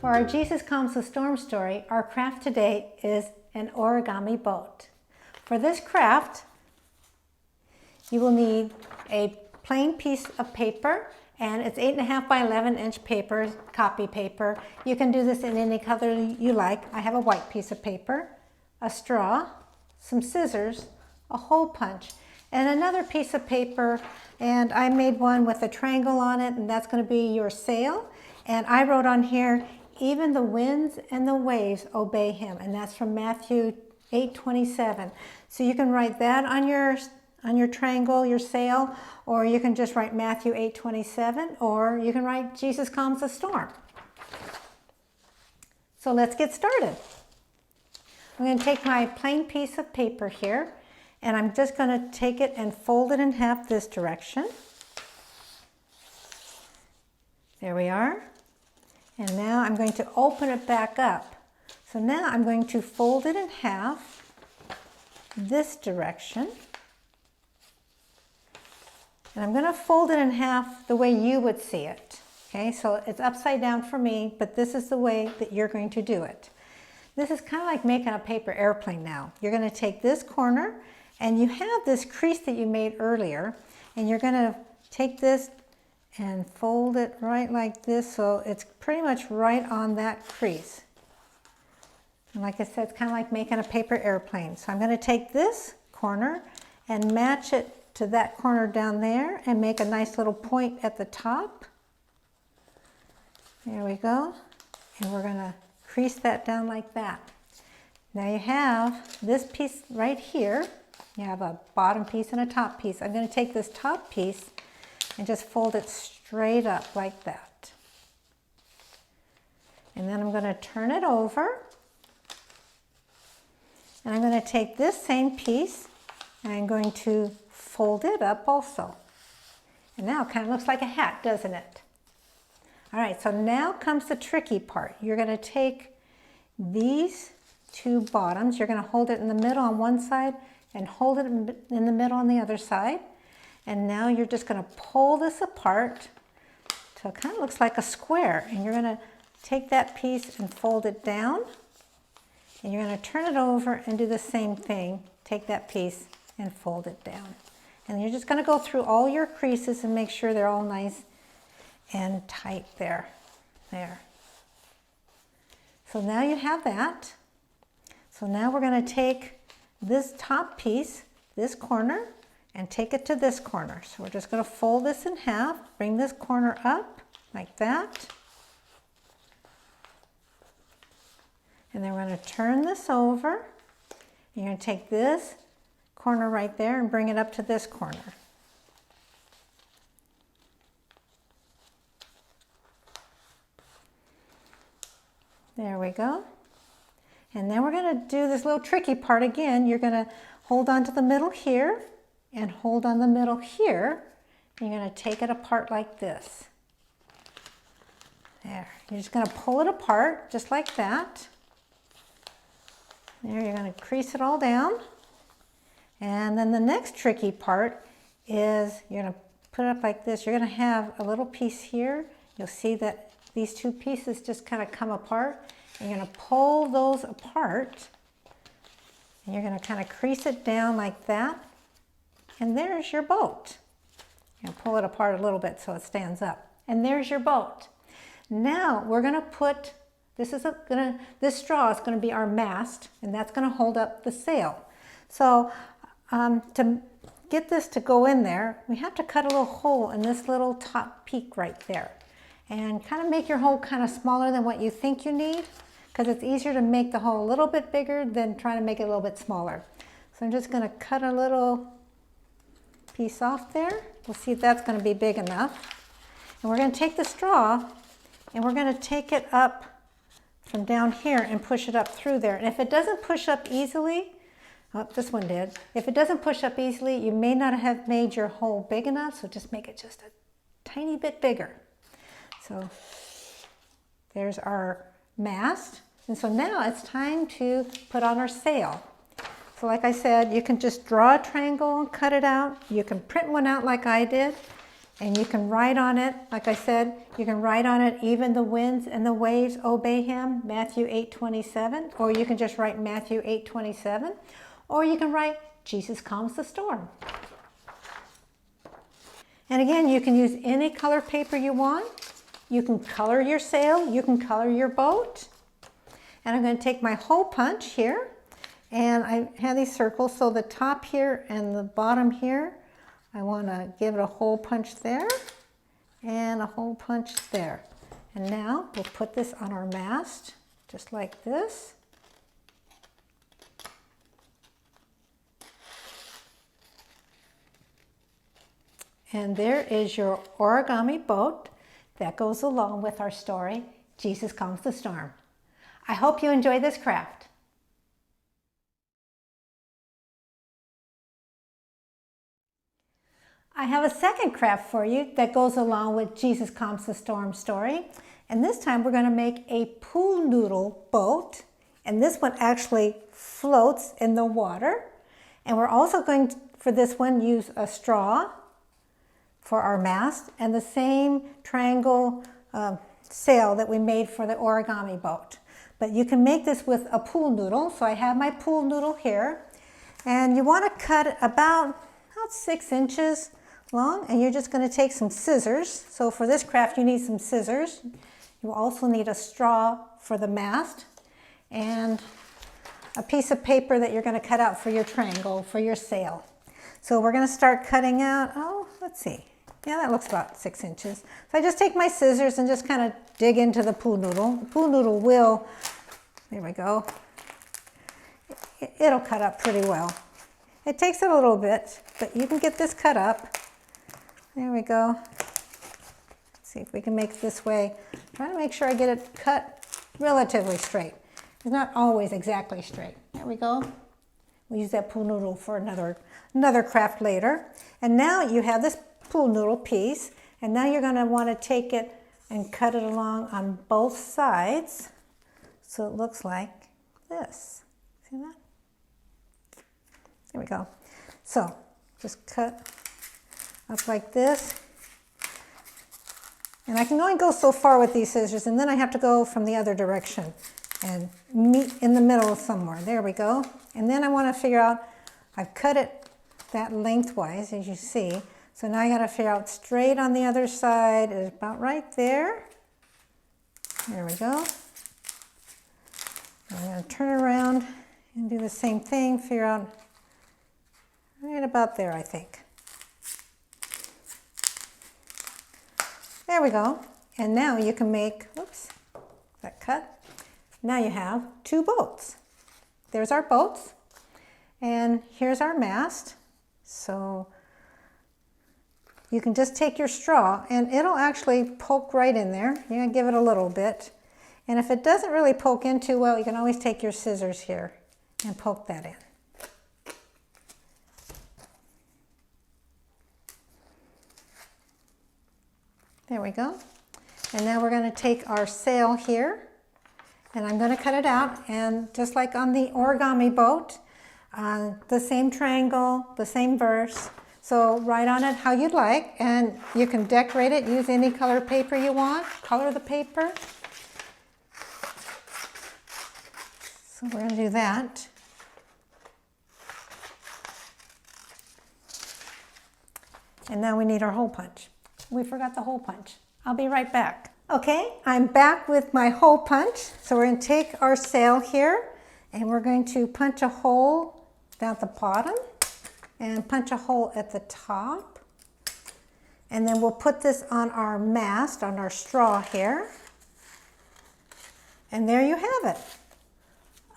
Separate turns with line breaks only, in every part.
For our Jesus Calms the Storm story, our craft today is an origami boat. For this craft, you will need a plain piece of paper, and it's 8.5 by 11-inch paper, copy paper. You can do this in any color you like. I have a white piece of paper, a straw, some scissors, a hole punch, and another piece of paper, and I made one with a triangle on it, and that's going to be your sail. And I wrote on here, even the winds and the waves obey him, and that's from Matthew 8:27. So you can write that on your triangle, your sail, or you can just write Matthew 8:27, or you can write Jesus Calms the Storm. So let's get started. I'm going to take my plain piece of paper here, and I'm just going to take it and fold it in half this direction. There we are. And now I'm going to open it back up. So now I'm going to fold it in half this direction. And I'm going to fold it in half the way you would see it. Okay, so it's upside down for me, but this is the way that you're going to do it. This is kind of like making a paper airplane now. You're going to take this corner, and you have this crease that you made earlier, and you're going to take this and fold it right like this, so it's pretty much right on that crease. And like I said, it's kind of like making a paper airplane. So I'm going to take this corner and match it to that corner down there and make a nice little point at the top. There we go. And we're going to crease that down like that. Now you have this piece right here. You have a bottom piece and a top piece. I'm going to take this top piece and just fold it straight up like that. And then I'm going to turn it over. And I'm going to take this same piece and I'm going to fold it up also. And now it kind of looks like a hat, doesn't it? All right, so now comes the tricky part. You're going to take these two bottoms. You're going to hold it in the middle on one side and hold it in the middle on the other side. And now you're just going to pull this apart till it kind of looks like a square. And you're going to take that piece and fold it down. And you're going to turn it over and do the same thing. Take that piece and fold it down. And you're just going to go through all your creases and make sure they're all nice and tight there. There. So now you have that. So now we're going to take this top piece, this corner, and take it to this corner. So we're just going to fold this in half, bring this corner up like that. And then we're going to turn this over. You're going to take this corner right there and bring it up to this corner. There we go. And then we're going to do this little tricky part again. You're going to hold on to the middle here and hold on the middle here. And you're going to take it apart like this. There. You're just going to pull it apart just like that. There, you're going to crease it all down. And then the next tricky part is you're going to put it up like this. You're going to have a little piece here. You'll see that these two pieces just kind of come apart. And you're going to pull those apart. And you're going to kind of crease it down like that. And there's your boat. You're going to pull it apart a little bit so it stands up. And there's your boat. Now we're going to put, this straw is going to be our mast, and that's going to hold up the sail. So to get this to go in there, we have to cut a little hole in this little top peak right there. And kind of make your hole kind of smaller than what you think you need, because it's easier to make the hole a little bit bigger than trying to make it a little bit smaller. So I'm just going to cut a little piece off there. We'll see if that's going to be big enough. And we're going to take the straw and we're going to take it up from down here and push it up through there. And if it doesn't push up easily, oh, this one did. If it doesn't push up easily, you may not have made your hole big enough, so just make it just a tiny bit bigger. So there's our mast. And so now it's time to put on our sail. So like I said, you can just draw a triangle and cut it out. You can print one out like I did. And you can write on it, like I said, you can write on it, even the winds and the waves obey him, Matthew 8:27, or you can just write Matthew 8:27, or you can write Jesus calms the storm. And again, you can use any color paper you want. You can color your sail, you can color your boat. And I'm going to take my hole punch here, and I have these circles, so the top here and the bottom here, I want to give it a hole punch there and a hole punch there. And now we'll put this on our mast, just like this. And there is your origami boat that goes along with our story, Jesus Calms the Storm. I hope you enjoy this craft. I have a second craft for you that goes along with Jesus Calms the Storm story. And this time we're going to make a pool noodle boat. And this one actually floats in the water. And we're also going to, for this one, use a straw for our mast and the same triangle sail that we made for the origami boat. But you can make this with a pool noodle. So I have my pool noodle here. And you want to cut it about 6 inches long, and you're just going to take some scissors. So for this craft you need some scissors. You also need a straw for the mast and a piece of paper that you're going to cut out for your triangle, for your sail. So we're going to start cutting out, let's see. Yeah, that looks about 6 inches. So I just take my scissors and just kind of dig into the pool noodle. The pool noodle will, there we go, it'll cut up pretty well. It takes a little bit, but you can get this cut up. There we go. Let's see if we can make it this way. Try to make sure I get it cut relatively straight. It's not always exactly straight. There we go. We'll use that pool noodle for another craft later. And now you have this pool noodle piece, and now you're going to want to take it and cut it along on both sides so it looks like this. See that? There we go. So just cut up like this. And I can only go so far with these scissors, and then I have to go from the other direction and meet in the middle somewhere. There we go. And then I want to figure out, I've cut it that lengthwise, as you see. So now I got to figure out straight on the other side is about right there. There we go. I'm going to turn around and do the same thing, figure out right about there, I think. There we go. And now you can make, whoops, that cut. Now you have 2 boats. There's our boats, and here's our mast. So you can just take your straw, and it'll actually poke right in there. You're going to give it a little bit. And if it doesn't really poke in too well, you can always take your scissors here and poke that in. There we go. And now we're going to take our sail here, and I'm going to cut it out, and just like on the origami boat, the same triangle, the same verse. So write on it how you'd like, and you can decorate it, use any color paper you want, color the paper. So we're going to do that. And now we need our hole punch. We forgot the hole punch. I'll be right back. Okay, I'm back with my hole punch. So we're going to take our sail here, and we're going to punch a hole down at the bottom and punch a hole at the top. And then we'll put this on our mast, on our straw here. And there you have it,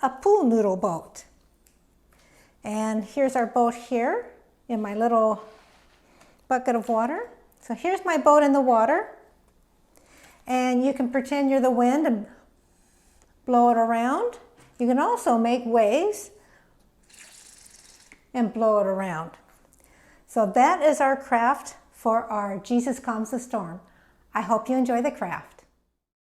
a pool noodle boat. And here's our boat here in my little bucket of water. So here's my boat in the water, and you can pretend you're the wind and blow it around. You can also make waves and blow it around. So that is our craft for our Jesus Calms the Storm. I hope you enjoy the craft.